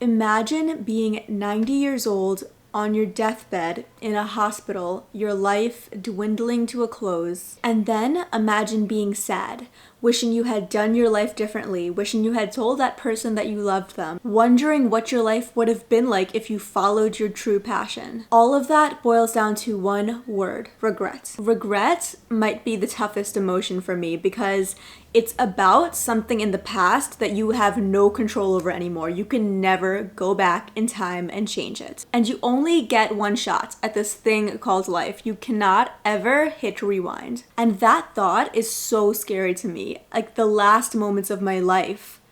Imagine being 90 years old on your deathbed in a hospital, your life dwindling to a close, and then imagine being sad, wishing you had done your life differently, wishing you had told that person that you loved them, wondering what your life would have been like if you followed your true passion. All of that boils down to one word: regret. Regret might be the toughest emotion for me because it's about something in the past that you have no control over anymore. You can never go back in time and change it. And you only get one shot at this thing called life. You cannot ever hit rewind. And that thought is so scary to me. Like the last moments of my life,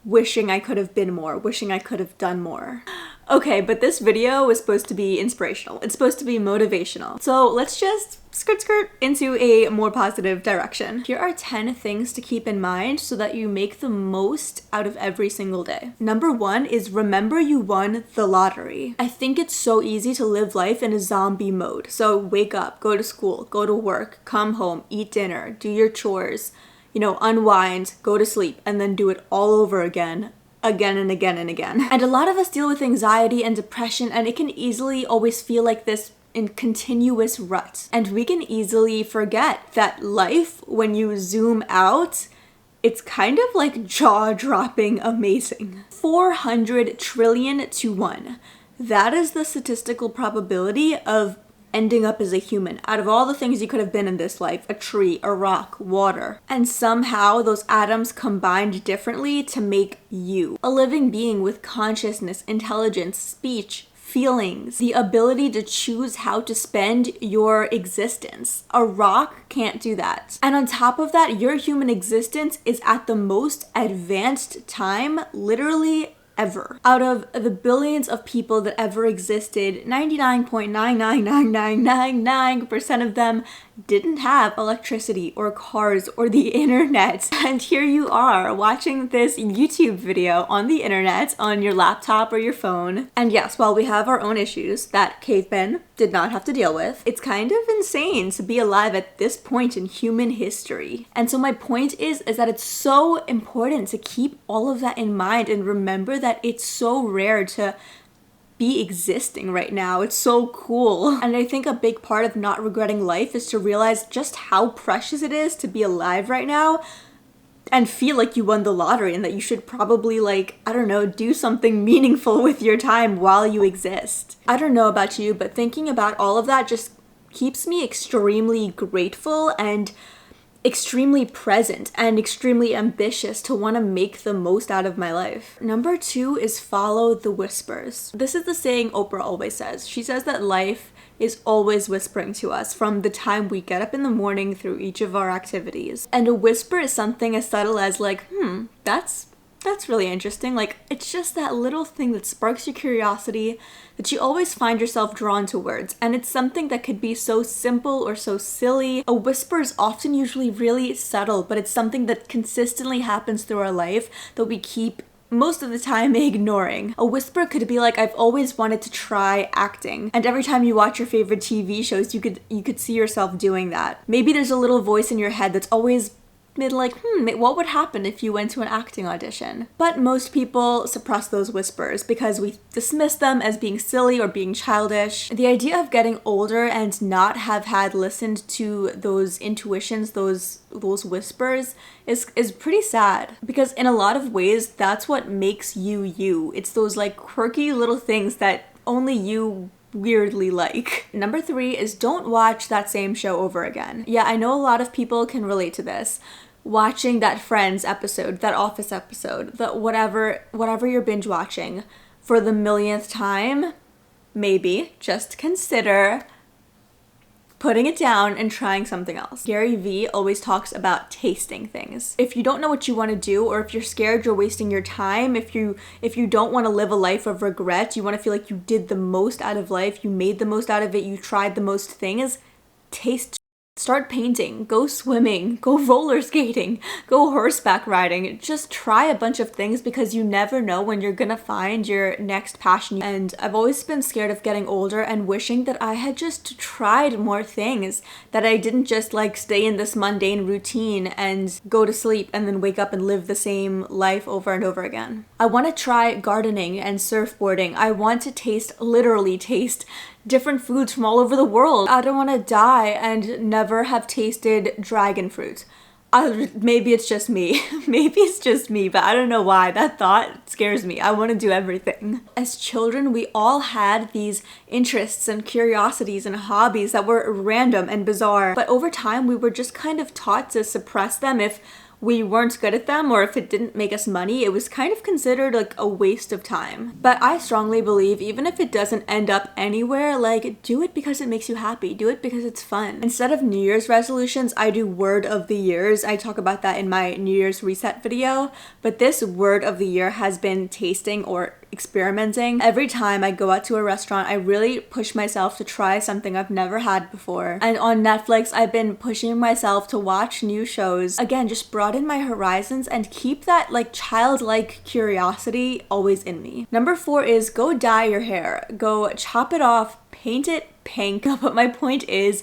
wishing I could have been more, wishing I could have done more. Okay, but this video was supposed to be inspirational. It's supposed to be motivational. So let's just skirt into a more positive direction. Here are 10 things to keep in mind so that you make the most out of every single day. Number 1 is remember you won the lottery. I think it's so easy to live life in a zombie mode. So wake up, go to school, go to work, come home, eat dinner, do your chores, unwind, go to sleep, and then do it all over again and again and again. And a lot of us deal with anxiety and depression, and it can easily always feel like this in continuous rut. And we can easily forget that life, when you zoom out, it's kind of like jaw-dropping amazing. 400 trillion to 1. That is the statistical probability of ending up as a human. Out of all the things you could have been in this life, a tree, a rock, water, and somehow those atoms combined differently to make you. A living being with consciousness, intelligence, speech, feelings, the ability to choose how to spend your existence. A rock can't do that. And on top of that, your human existence is at the most advanced time, literally ever. Out of the billions of people that ever existed, 99.99999% of them didn't have electricity or cars or the internet. And here you are watching this YouTube video on the internet, on your laptop or your phone. And yes, while we have our own issues that cavemen did not have to deal with, it's kind of insane to be alive at this point in human history. And so my point is that it's so important to keep all of that in mind and remember that it's so rare to be existing right now. It's so cool. And I think a big part of not regretting life is to realize just how precious it is to be alive right now and feel like you won the lottery and that you should probably do something meaningful with your time while you exist. I don't know about you, but thinking about all of that just keeps me extremely grateful and extremely present and extremely ambitious to want to make the most out of my life. Number 2 is follow the whispers. This is the saying Oprah always says. She says that life is always whispering to us from the time we get up in the morning through each of our activities. And a whisper is something as subtle as that's really interesting. Like, it's just that little thing that sparks your curiosity that you always find yourself drawn towards. And it's something that could be so simple or so silly. A whisper is often usually really subtle, but it's something that consistently happens through our life that we keep most of the time ignoring. A whisper could be like, I've always wanted to try acting. And every time you watch your favorite TV shows, you could see yourself doing that. Maybe there's a little voice in your head that's always what would happen if you went to an acting audition? But most people suppress those whispers because we dismiss them as being silly or being childish. The idea of getting older and not have had listened to those intuitions, those whispers is pretty sad, because in a lot of ways that's what makes you you. It's those quirky little things that only you weirdly like. Number 3 is don't watch that same show over again. Yeah, I know a lot of people can relate to this. Watching that Friends episode, that Office episode, that whatever you're binge watching for the millionth time, maybe just consider putting it down and trying something else. Gary Vee always talks about tasting things. If you don't know what you want to do, or if you're scared you're wasting your time, if you don't want to live a life of regret, you want to feel like you did the most out of life, you made the most out of it, you tried the most things, taste Start painting, go swimming, go roller skating, go horseback riding. Just try a bunch of things because you never know when you're gonna find your next passion. And I've always been scared of getting older and wishing that I had just tried more things, that I didn't just like stay in this mundane routine and go to sleep and then wake up and live the same life over and over again. I want to try gardening and surfboarding. I want to literally taste different foods from all over the world. I don't want to die and never have tasted dragon fruit. Maybe it's just me. Maybe it's just me, but I don't know why. That thought scares me. I want to do everything. As children, we all had these interests and curiosities and hobbies that were random and bizarre, but over time we were just kind of taught to suppress them if we weren't good at them, or if it didn't make us money. It was kind of considered like a waste of time. But I strongly believe even if it doesn't end up anywhere, like do it because it makes you happy. Do it because it's fun. Instead of New Year's resolutions, I do word of the years. I talk about that in my New Year's reset video, but this word of the year has been tasting or experimenting. Every time I go out to a restaurant, I really push myself to try something I've never had before. And on Netflix, I've been pushing myself to watch new shows. Again, just broaden my horizons and keep that like childlike curiosity always in me. Number 4 is go dye your hair. Go chop it off, paint it pink. But my point is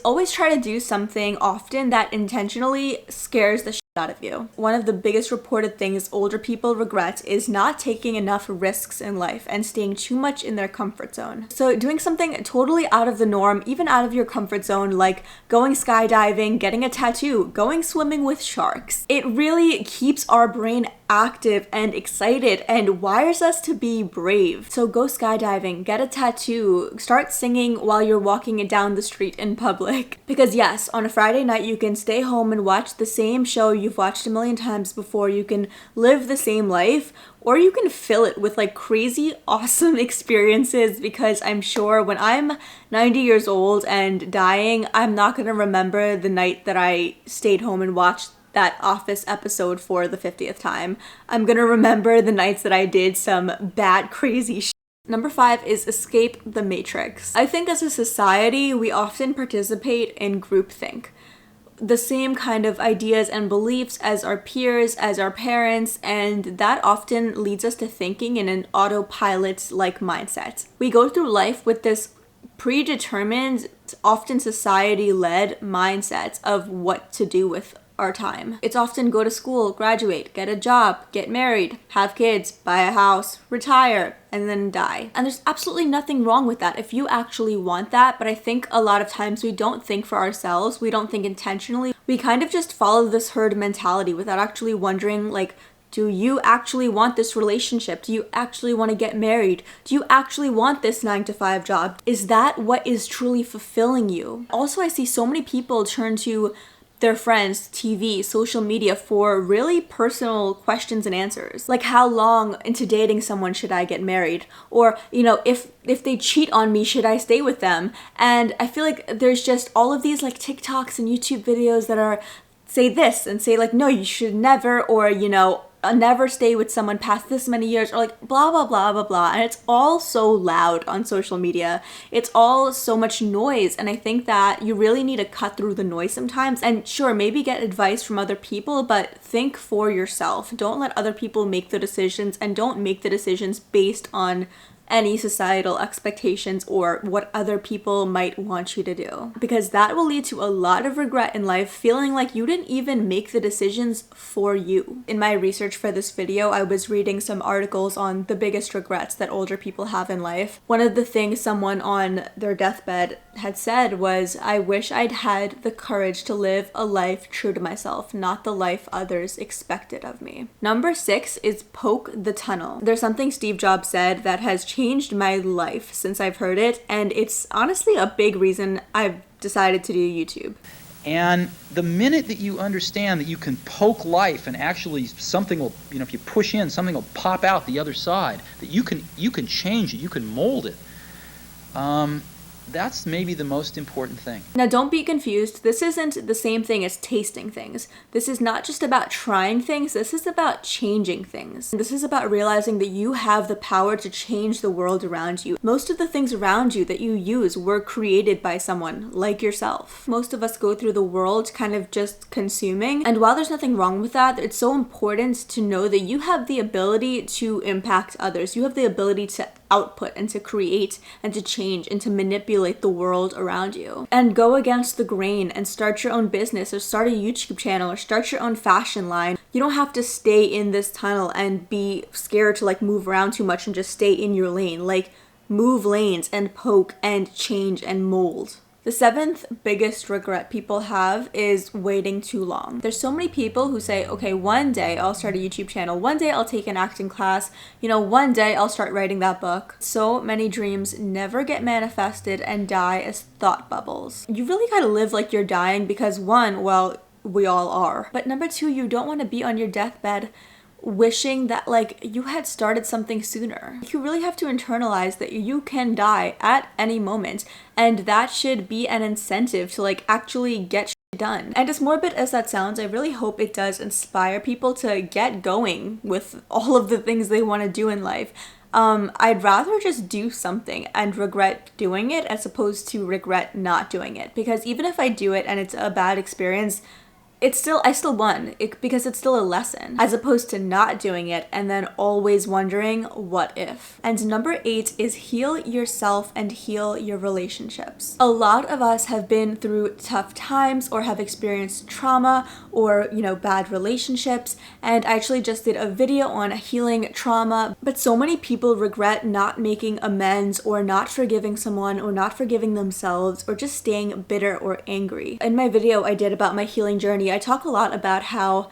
always try to do something often that intentionally scares the shit out of you. One of the biggest reported things older people regret is not taking enough risks in life and staying too much in their comfort zone. So doing something totally out of the norm, even out of your comfort zone, like going skydiving, getting a tattoo, going swimming with sharks. It really keeps our brain active and excited and wires us to be brave. So go skydiving, get a tattoo, start singing while you're walking down the street in public. Because yes, on a Friday night you can stay home and watch the same show you've watched a million times before. You can live the same life, or you can fill it with like crazy awesome experiences, because I'm sure when I'm 90 years old and dying, I'm not gonna remember the night that I stayed home and watched that Office episode for the 50th time. I'm gonna remember the nights that I did some bad, crazy shit. Number 5 is escape the matrix. I think as a society, we often participate in groupthink. The same kind of ideas and beliefs as our peers, as our parents, and that often leads us to thinking in an autopilot-like mindset. We go through life with this predetermined, often society-led mindset of what to do with our time. It's often go to school, graduate, get a job, get married, have kids, buy a house, retire, and then die. And there's absolutely nothing wrong with that if you actually want that, but I think a lot of times we don't think for ourselves, we don't think intentionally. We kind of just follow this herd mentality without actually wondering, like, do you actually want this relationship? Do you actually want to get married? Do you actually want this 9-to-5 job? Is that what is truly fulfilling you? Also, I see so many people turn to their friends, TV, social media for really personal questions and answers. Like, how long into dating someone should I get married? Or, you know, if they cheat on me, should I stay with them? And I feel like there's just all of these like TikToks and YouTube videos that are say this and say like, no, you should never, or, you know, never stay with someone past this many years, or like blah blah blah blah blah. And it's all so loud on social media. It's all so much noise, and I think that you really need to cut through the noise sometimes. And sure, maybe get advice from other people, but think for yourself. Don't let other people make the decisions, and don't make the decisions based on any societal expectations or what other people might want you to do, because that will lead to a lot of regret in life, feeling like you didn't even make the decisions for you. In my research for this video, I was reading some articles on the biggest regrets that older people have in life. One of the things someone on their deathbed had said was, I wish I'd had the courage to live a life true to myself, not the life others expected of me. Number 6 is poke the tunnel. There's something Steve Jobs said that has changed my life since I've heard it, and it's honestly a big reason I've decided to do YouTube. And the minute that you understand that you can poke life and actually something will, you know, if you push in, something will pop out the other side, that you can change it, you can mold it, That's maybe the most important thing. Now, don't be confused. This isn't the same thing as tasting things. This is not just about trying things. This is about changing things. This is about realizing that you have the power to change the world around you. Most of the things around you that you use were created by someone like yourself. Most of us go through the world kind of just consuming. And while there's nothing wrong with that, it's so important to know that you have the ability to impact others. You have the ability to output and to create and to change and to manipulate the world around you. And go against the grain and start your own business or start a YouTube channel or start your own fashion line. You don't have to stay in this tunnel and be scared to like move around too much and just stay in your lane. Like move lanes and poke and change and mold. The 7th biggest regret people have is waiting too long. There's so many people who say, okay, one day I'll start a YouTube channel, one day I'll take an acting class, one day I'll start writing that book. So many dreams never get manifested and die as thought bubbles. You really gotta live like you're dying because 1, well, we all are. But number 2, you don't wanna be on your deathbed wishing that like you had started something sooner. You really have to internalize that you can die at any moment, and that should be an incentive to like actually get shit done. And as morbid as that sounds, I really hope it does inspire people to get going with all of the things they want to do in life. I'd rather just do something and regret doing it as opposed to regret not doing it, because even if I do it and it's a bad experience, I still won because it's still a lesson, as opposed to not doing it and then always wondering what if. And number 8 is heal yourself and heal your relationships. A lot of us have been through tough times or have experienced trauma or, bad relationships. And I actually just did a video on healing trauma, but so many people regret not making amends or not forgiving someone or not forgiving themselves or just staying bitter or angry. In my video I did about my healing journey, I talk a lot about how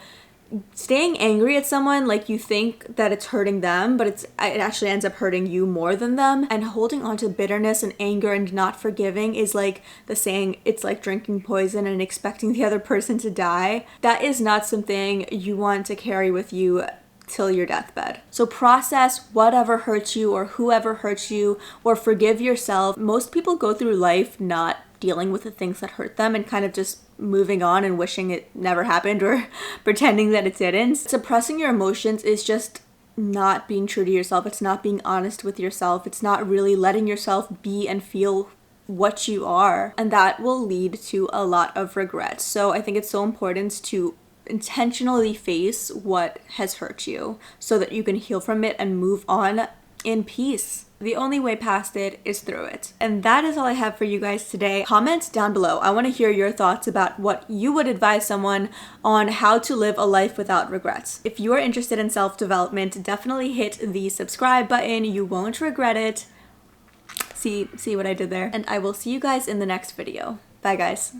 staying angry at someone, like you think that it's hurting them, but it actually ends up hurting you more than them. And holding on to bitterness and anger and not forgiving is like the saying, it's like drinking poison and expecting the other person to die. That is not something you want to carry with you till your deathbed. So process whatever hurts you or whoever hurts you, or forgive yourself. Most people go through life not dealing with the things that hurt them and kind of just moving on and wishing it never happened or pretending that it didn't. Suppressing your emotions is just not being true to yourself. It's not being honest with yourself. It's not really letting yourself be and feel what you are. And that will lead to a lot of regret. So I think it's so important to intentionally face what has hurt you so that you can heal from it and move on in peace. The only way past it is through it. And that is all I have for you guys today. Comment down below. I want to hear your thoughts about what you would advise someone on how to live a life without regrets. If you are interested in self-development, definitely hit the subscribe button. You won't regret it. See what I did there? And I will see you guys in the next video. Bye guys.